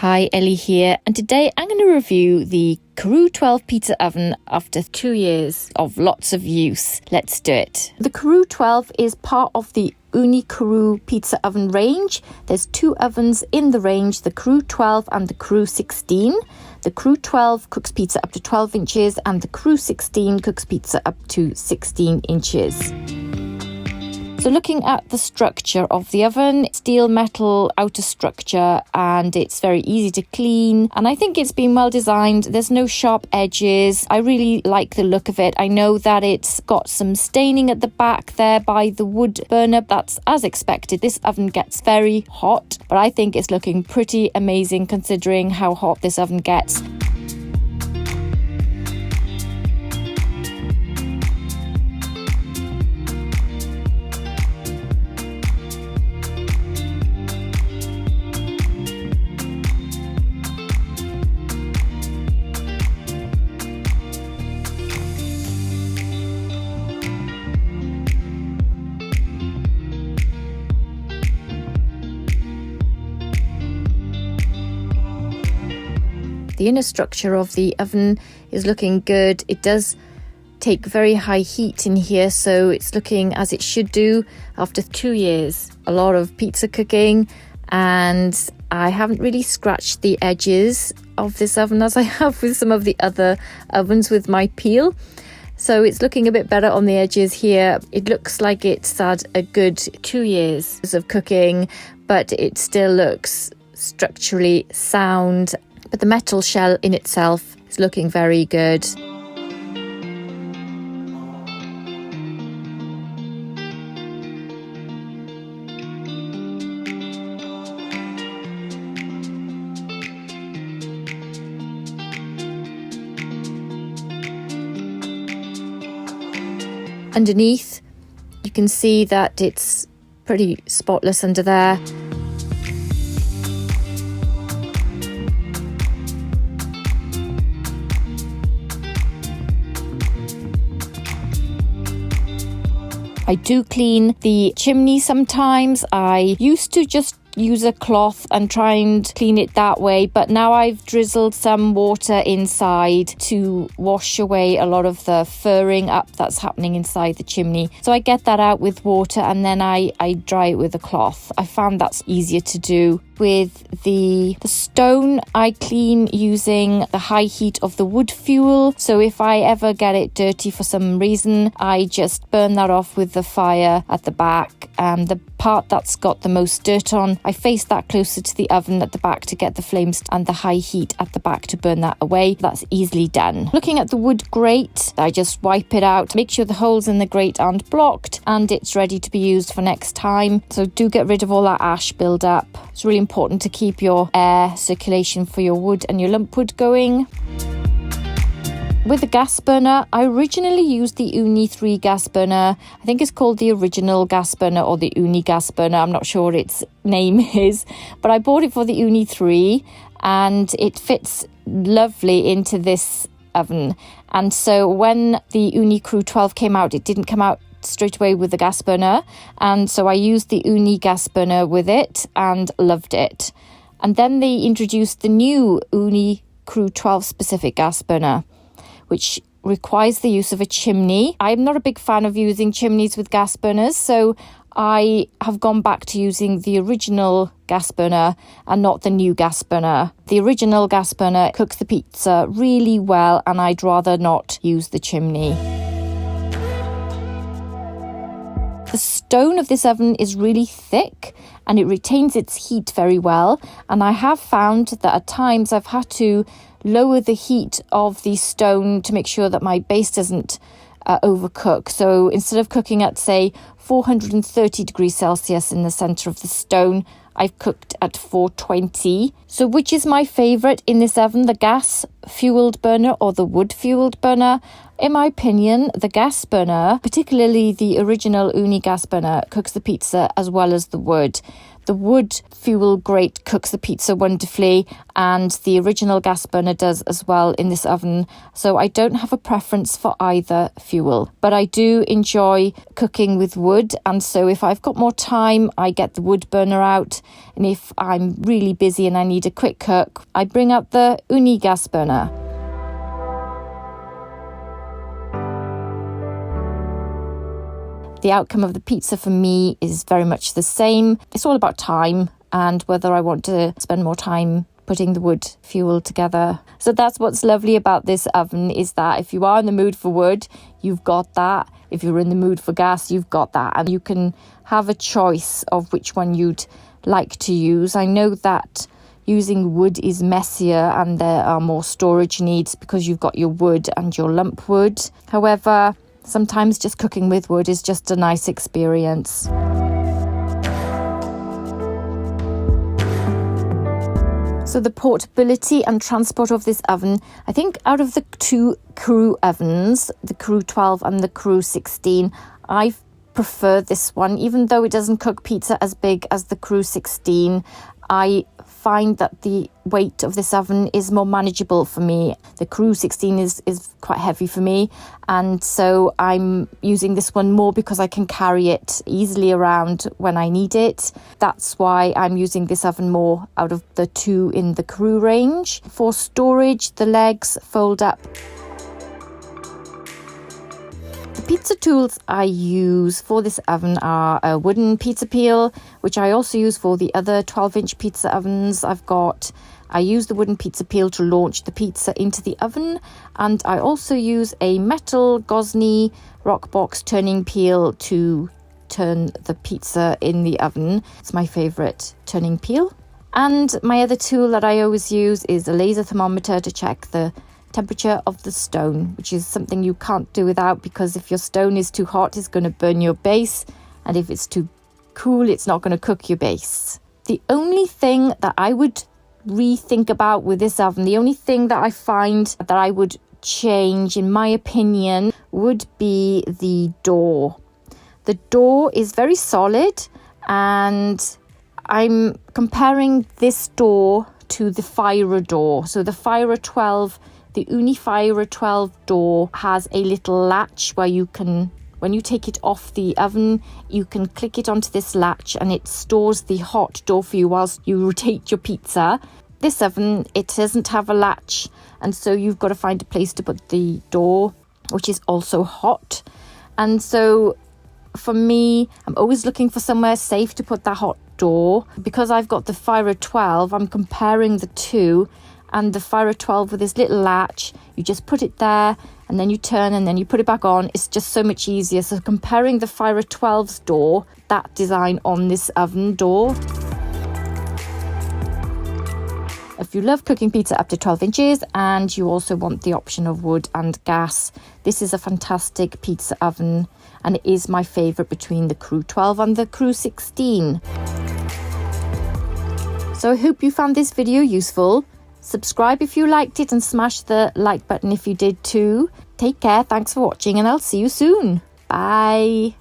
Hi, Ellie here, and today I'm going to review the Karu 12 pizza oven after 2 years of lots of use. Let's do it. The Karu 12 is part of the Ooni Karu pizza oven range. There's two ovens in the range, the Karu 12 and the Karu 16. The Karu 12 cooks pizza up to 12 inches and the Karu 16 cooks pizza up to 16 inches. So looking at the structure of the oven, steel metal outer structure, and it's very easy to clean, and I think it's been well designed. There's no sharp edges. I really like the look of it. I know that it's got some staining at the back there by the wood burner. That's as expected. This oven gets very hot, but I think it's looking pretty amazing considering how hot this oven gets. The inner structure of the oven is looking good. It does take very high heat in here, so it's looking as it should do after 2 years. A lot of pizza cooking, and I haven't really scratched the edges of this oven as I have with some of the other ovens with my peel. So it's looking a bit better on the edges here. It looks like it's had a good 2 years of cooking, but it still looks structurally sound. But the metal shell in itself is looking very good. Underneath, you can see that it's pretty spotless under there. I do clean the chimney sometimes. I used to just use a cloth and try and clean it that way, but now I've drizzled some water inside to wash away a lot of the furring up that's happening inside the chimney. So I get that out with water and then I dry it with a cloth. I found that's easier to do. With the stone, I clean using the high heat of the wood fuel. So if I ever get it dirty for some reason, I just burn that off with the fire at the back. The part that's got the most dirt on, I face that closer to the oven at the back to get the flames and the high heat at the back to burn that away. That's easily done. Looking at the wood grate, I just wipe it out, make sure the holes in the grate aren't blocked, and it's ready to be used for next time. So do get rid of all that ash build up. It's really important to keep your air circulation for your wood and your lump wood going. With the gas burner, I originally used the Ooni 3 gas burner. I think it's called the original gas burner or the Ooni gas burner. I'm not sure what its name is, but I bought it for the Ooni 3 and it fits lovely into this oven. And so when the Ooni Karu 12 came out, it didn't come out straight away with the gas burner, and so I used the Ooni gas burner with it and loved it. And then they introduced the new Ooni Karu 12 specific gas burner, which requires the use of a chimney. I'm not a big fan of using chimneys with gas burners, so I have gone back to using the original gas burner and not the new gas burner. The original gas burner cooks the pizza really well, and I'd rather not use the chimney. The stone of this oven is really thick and it retains its heat very well, and I have found that at times I've had to lower the heat of the stone to make sure that my base doesn't overcook. So instead of cooking at, say, 430 degrees Celsius in the centre of the stone, I've cooked at 420. So which is my favourite in this oven, the gas fueled burner or the wood fueled burner? In my opinion, the gas burner, particularly the original Ooni gas burner, cooks the pizza as well as the wood. The wood fuel grate cooks the pizza wonderfully, and the original gas burner does as well in this oven. So I don't have a preference for either fuel, but I do enjoy cooking with wood. And so if I've got more time, I get the wood burner out. And if I'm really busy and I need a quick cook, I bring out the Ooni gas burner. The outcome of the pizza for me is very much the same. It's all about time and whether I want to spend more time putting the wood fuel together. So that's what's lovely about this oven, is that if you are in the mood for wood, you've got that. If you're in the mood for gas, you've got that. And you can have a choice of which one you'd like to use. I know that using wood is messier and there are more storage needs because you've got your wood and your lump wood. However, sometimes just cooking with wood is just a nice experience. So the portability and transport of this oven, I think out of the two Karu ovens, the Karu 12 and the Karu 16, I prefer this one. Even though it doesn't cook pizza as big as the Karu 16, I find that the weight of this oven is more manageable for me. The Karu 16 is quite heavy for me, and so I'm using this one more because I can carry it easily around when I need it. That's why I'm using this oven more out of the two in the Karu range. For storage, the legs fold up. The pizza tools I use for this oven are a wooden pizza peel, which I also use for the other 12-inch pizza ovens I use the wooden pizza peel to launch the pizza into the oven, and I also use a metal Gosney rock box turning peel to turn the pizza in the oven. It's my favourite turning peel. And my other tool that I always use is a laser thermometer to check the temperature of the stone, which is something you can't do without, because if your stone is too hot, it's going to burn your base, and if it's too cool, it's not going to cook your base. The only thing that I would rethink about with this oven, the only thing that I find that I would change, in my opinion, would be the door. The door is very solid, and I'm comparing this door to the Fira door. So the Fira 12, the Ooni Fira 12 door has a little latch where you can, when you take it off the oven, you can click it onto this latch and it stores the hot door for you whilst you rotate your pizza. This oven, it doesn't have a latch, and so you've got to find a place to put the door, which is also hot. And so for me, I'm always looking for somewhere safe to put that hot door. Because I've got the Fira 12, I'm comparing the two, and the Fira 12 with this little latch, you just put it there and then you turn and then you put it back on. It's just so much easier. So comparing the Fira 12's door, that design on this oven door. If you love cooking pizza up to 12 inches and you also want the option of wood and gas, this is a fantastic pizza oven, and it is my favourite between the Karu 12 and the Karu 16. So I hope you found this video useful. Subscribe if you liked it and smash the like button if you did too. Take care, thanks for watching, and I'll see you soon. Bye.